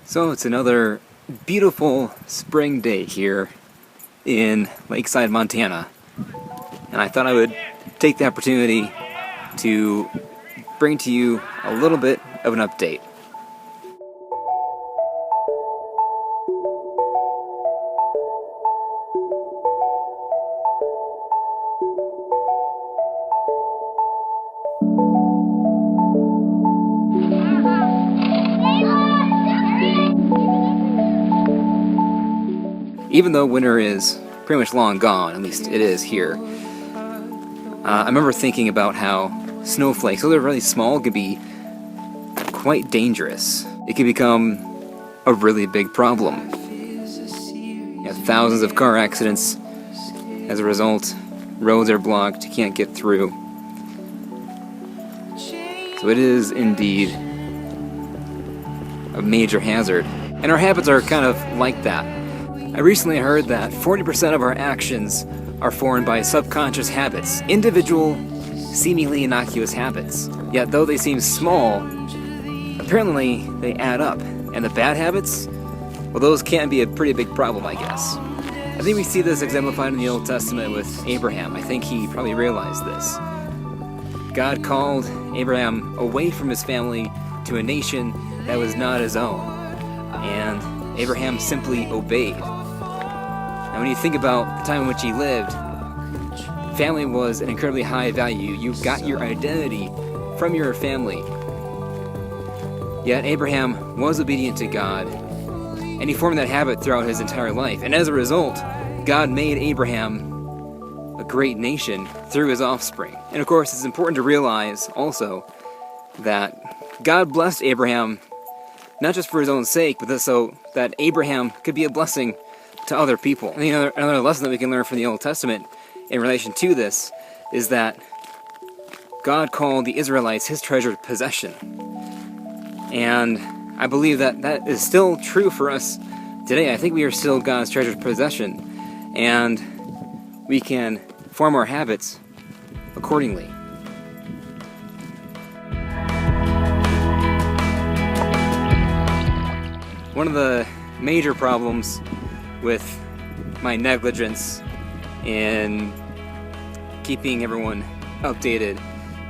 So it's another beautiful spring day here in Lakeside, Montana, and I thought I would take the opportunity to bring to you a little bit of an update. Even though winter is pretty much long gone, at least it is here, I remember thinking about how snowflakes, though they're really small, can be quite dangerous. It can become a really big problem. You have thousands of car accidents as a result. Roads are blocked, you can't get through. So it is indeed a major hazard. And our habits are kind of like that. I recently heard that 40% of our actions are formed by subconscious habits, individual, seemingly innocuous habits. Yet though they seem small, apparently they add up. And the bad habits, well, those can be a pretty big problem, I guess. I think we see this exemplified in the Old Testament with Abraham. I think he probably realized this. God called Abraham away from his family to a nation that was not his own. And Abraham simply obeyed. And when you think about the time in which he lived, family was an incredibly high value. You got your identity from your family. Yet Abraham was obedient to God, and he formed that habit throughout his entire life. And as a result, God made Abraham a great nation through his offspring. And of course, it's important to realize also that God blessed Abraham not just for his own sake, but so that Abraham could be a blessing to other people. And another lesson that we can learn from the Old Testament in relation to this is that God called the Israelites his treasured possession. And I believe that that is still true for us today. I think we are still God's treasured possession, and we can form our habits accordingly. One of the major problems with my negligence in keeping everyone updated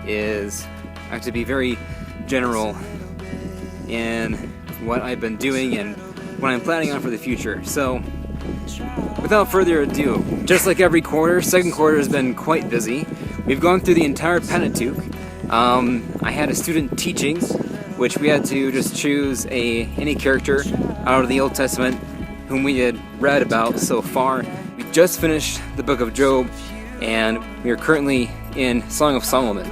is I have to be very general in what I've been doing and what I'm planning on for the future. So, without further ado, just like every quarter, second quarter has been quite busy. We've gone through the entire Pentateuch. I had a student teaching, which we had to just choose any character out of the Old Testament whom we had read about so far. We just finished the book of Job, and we are currently in Song of Solomon.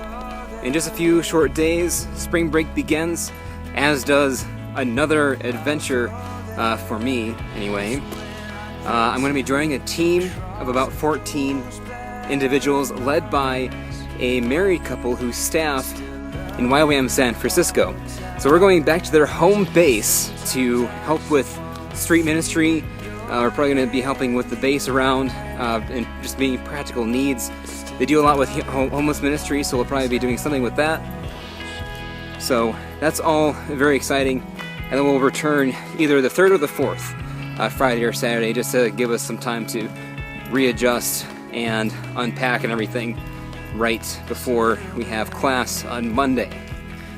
In just a few short days, spring break begins, as does another adventure for me, anyway. I'm going to be joining a team of about 14 individuals led by a married couple who staff in YWAM San Francisco. So we're going back to their home base to help with street ministry. We're probably going to be helping with the base around and just meeting practical needs. They do a lot with homeless ministry, so we'll probably be doing something with that. So that's all very exciting. And then we'll return either the 3rd or the 4th, Friday or Saturday, just to give us some time to readjust and unpack and everything right before we have class on Monday.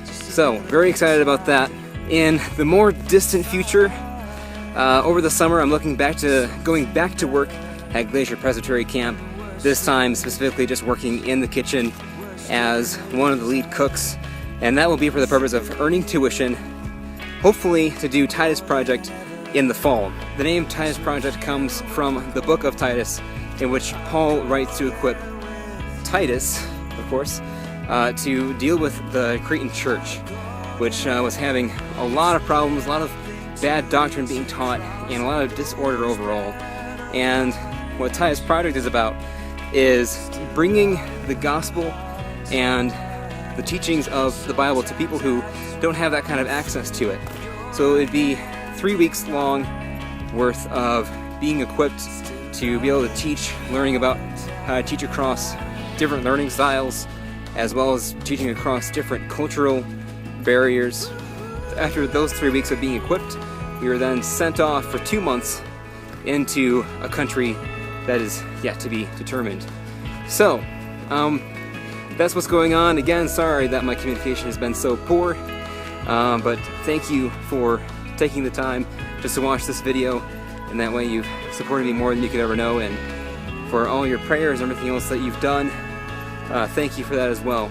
So, very excited about that. In the more distant future, over the summer, I'm going back to work at Glacier Presbytery Camp, this time specifically just working in the kitchen as one of the lead cooks, and that will be for the purpose of earning tuition, hopefully to do Titus Project in the fall. The name Titus Project comes from the book of Titus, in which Paul writes to equip Titus, of course, to deal with the Cretan church, which was having a lot of problems, a lot of bad doctrine being taught, and a lot of disorder overall. And what Titus Project is about is bringing the gospel and the teachings of the Bible to people who don't have that kind of access to it. So it'd be 3 weeks long worth of being equipped to be able to teach, learning about how to teach across different learning styles, as well as teaching across different cultural barriers. After those 3 weeks of being equipped, we were then sent off for 2 months into a country that is yet to be determined. So, that's what's going on. Again, sorry that my communication has been so poor, but thank you for taking the time just to watch this video, and that way you've supported me more than you could ever know, and for all your prayers and everything else that you've done, thank you for that as well.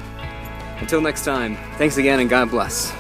Until next time, thanks again and God bless.